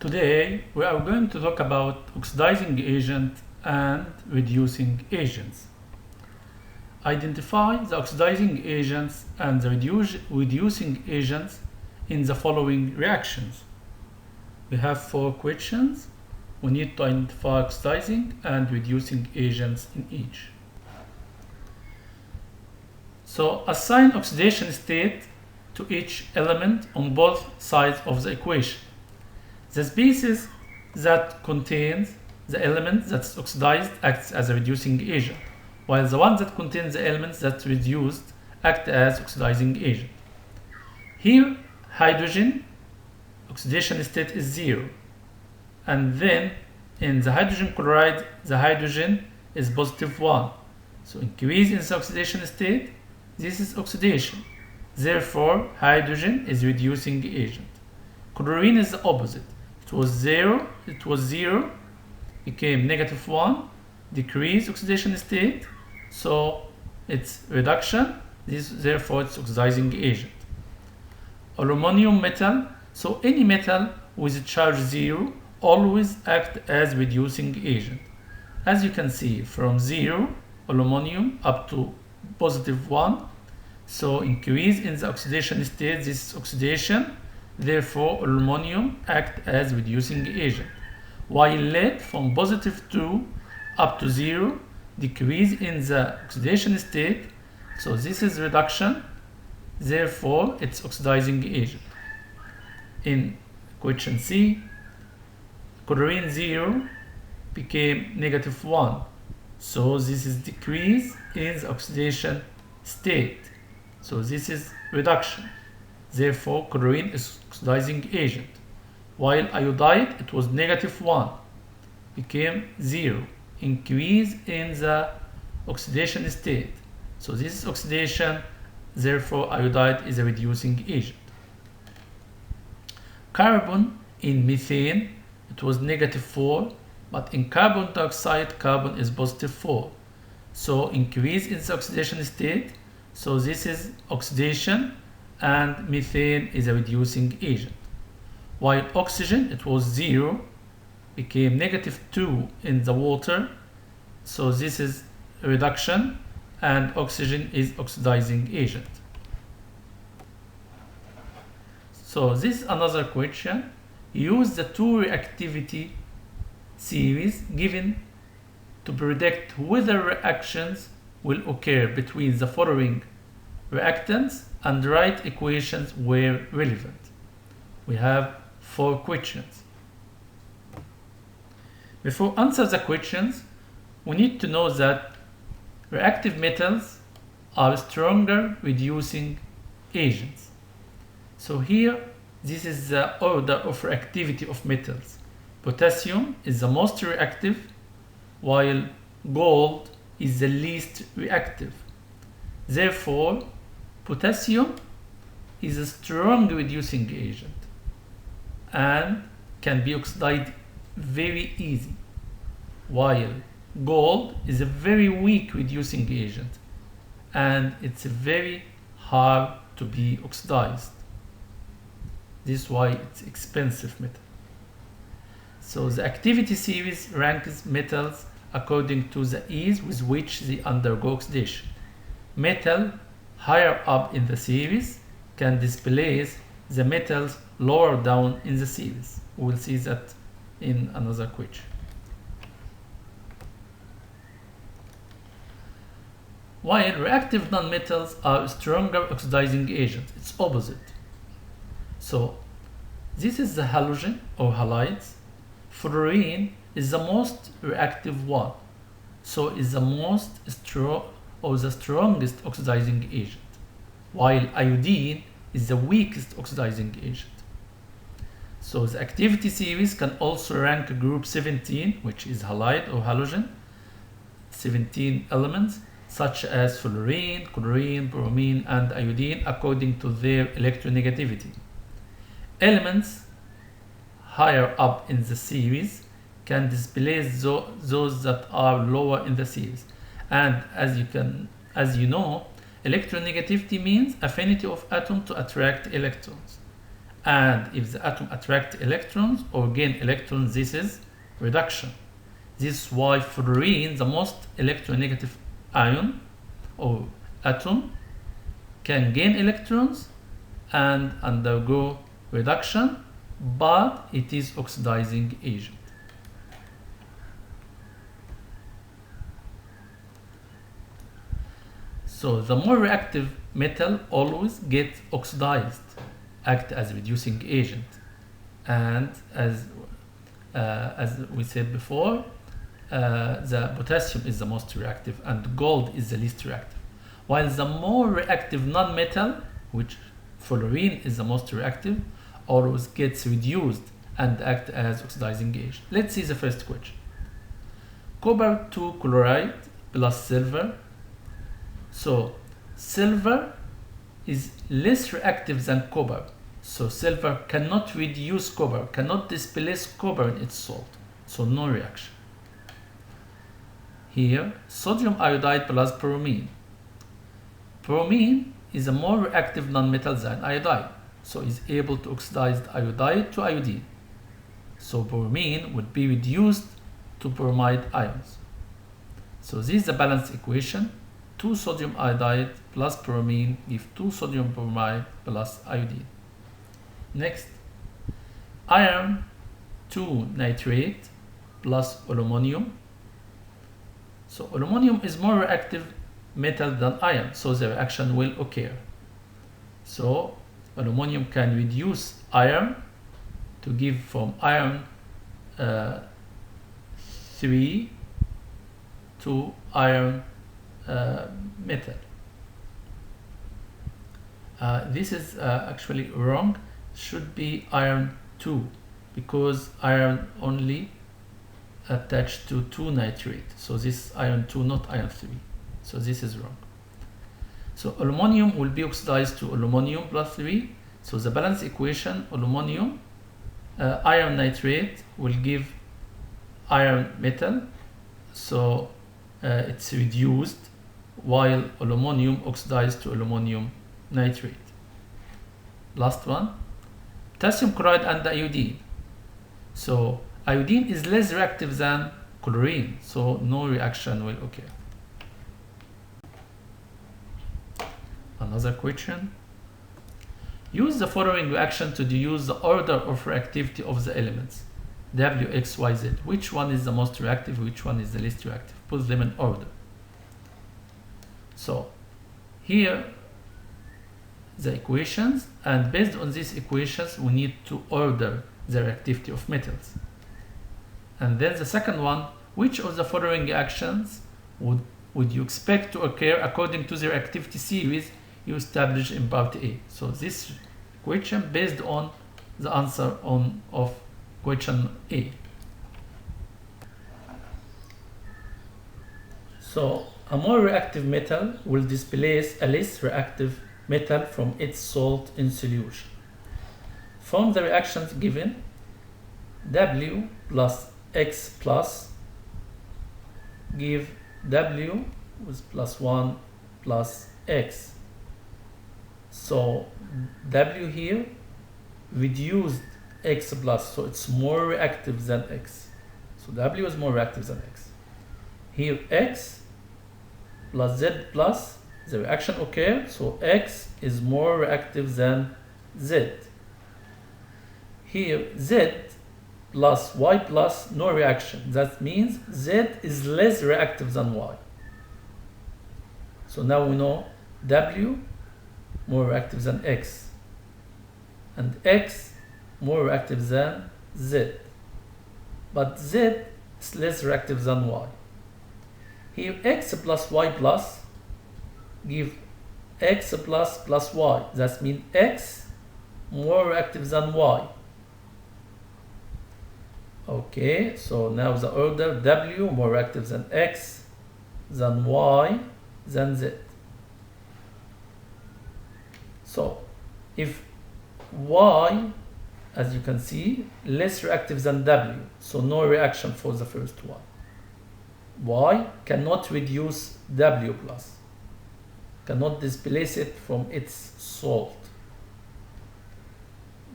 Today we are going to talk about oxidizing agent and reducing agents. Identify the oxidizing agents and the reducing agents in the following reactions. We have 4 questions. We need to identify oxidizing and reducing agents in each. So assign oxidation state to each element on both sides of the equation. The species that contains the element that's oxidized acts as a reducing agent, while the one that contains the elements that's reduced act as oxidizing agent. Here, hydrogen oxidation state is 0, and then in the hydrogen chloride, the hydrogen is positive 1. So increase in the oxidation state, this is oxidation. Therefore, hydrogen is reducing agent. Chlorine is the opposite. It was 0, became negative 1, decrease oxidation state, so it's reduction, therefore it's oxidizing agent. Aluminum metal, so any metal with charge 0 always act as reducing agent. As you can see, from 0 aluminum up to positive 1, so increase in the oxidation state, this is oxidation, therefore aluminum act as reducing agent. While lead from positive 2 up to 0 decrease in the oxidation state, so this is reduction, therefore it's oxidizing agent. In question C, chlorine 0 became negative 1, so this is decrease in the oxidation state, so this is reduction. Therefore, chlorine is oxidizing agent. While iodide, it was negative 1, became 0, increase in the oxidation state. So this is oxidation, therefore iodide is a reducing agent. Carbon in methane, it was negative 4, but in carbon dioxide, carbon is positive 4. So increase in the oxidation state, so this is oxidation, and methane is a reducing agent. While oxygen, it was 0, became negative 2 in the water, so this is a reduction, and oxygen is oxidizing agent. So this is another question. Use the 2 reactivity series given to predict whether reactions will occur between the following reactants and write equations where relevant. We have 4 questions. Before answer the questions, we need to know that reactive metals are stronger reducing agents. So here, this is the order of reactivity of metals. Potassium is the most reactive, while gold is the least reactive. Therefore, potassium is a strong reducing agent and can be oxidized very easy, while gold is a very weak reducing agent and it's very hard to be oxidized. This is why it's expensive metal. So the activity series ranks metals according to the ease with which they undergo oxidation. Metal higher up in the series can displace the metals lower down in the series. We will see that in another question. While reactive nonmetals are stronger oxidizing agents, it's opposite. So this is the halogen or halides. Fluorine is the most reactive one, so is the most strong or the strongest oxidizing agent, while iodine is the weakest oxidizing agent. So the activity series can also rank group 17, which is halide or halogen, 17 elements such as fluorine, chlorine, bromine, and iodine according to their electronegativity. Elements higher up in the series can displace those that are lower in the series. And as you know, electronegativity means affinity of atom to attract electrons. And if the atom attracts electrons or gain electrons, this is reduction. This is why fluorine, the most electronegative ion or atom, can gain electrons and undergo reduction, but it is oxidizing agent. So the more reactive metal always gets oxidized, act as reducing agent, and as we said before, the potassium is the most reactive and gold is the least reactive. While the more reactive non-metal, which fluorine is the most reactive, always gets reduced and act as oxidizing agent. Let's see the first question. Copper 2 chloride plus silver. So silver is less reactive than copper. So silver cannot reduce copper, cannot displace copper in its salt. So no reaction. Here, sodium iodide plus bromine. Bromine is a more reactive nonmetal than iodide, so is able to oxidize the iodide to iodine. So bromine would be reduced to bromide ions. So this is the balanced equation. 2 sodium iodide plus bromine give 2 sodium bromide plus iodine. Next, iron 2 nitrate plus aluminum. So aluminum is more reactive metal than iron, so the reaction will occur. So aluminum can reduce iron to give from iron 3 to iron metal. This is actually wrong. Should be iron 2 because iron only attached to 2 nitrate. So this iron 2, not iron 3. So this is wrong. So aluminum will be oxidized to aluminum plus 3. So the balance equation, aluminum, iron nitrate will give iron metal. So it's reduced while aluminum oxidized to aluminum nitrate. Last one, potassium chloride and iodine. So iodine is less reactive than chlorine, so no reaction will occur. Another question. Use the following reaction to deduce the order of reactivity of the elements. W, X, Y, Z. Which one is the most reactive? Which one is the least reactive? Put them in order. So here the equations, and based on these equations we need to order the reactivity of metals. And then the second one, which of the following reactions would you expect to occur according to the reactivity series you established in part A? So this question based on the answer of question A. So a more reactive metal will displace a less reactive metal from its salt in solution. From the reactions given, W plus X plus give W with plus 1 plus X. So W here reduced X plus, so it's more reactive than X. So W is more reactive than X. Here X plus Z plus, the reaction occurs, so X is more reactive than Z. Here Z plus Y plus, no reaction. That means Z is less reactive than Y. So now we know W more reactive than X, and X more reactive than Z, but Z is less reactive than Y. Here X plus Y plus give X plus plus Y. That means X more reactive than Y. Okay, so now the order W more reactive than X, than Y, than Z. So if Y, as you can see, less reactive than W, so no reaction for the first one. Y cannot reduce W plus, cannot displace it from its salt.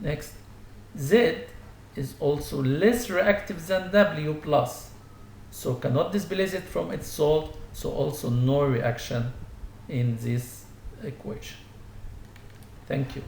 Next, Z is also less reactive than W plus, so cannot displace it from its salt, so also no reaction in this equation. Thank you.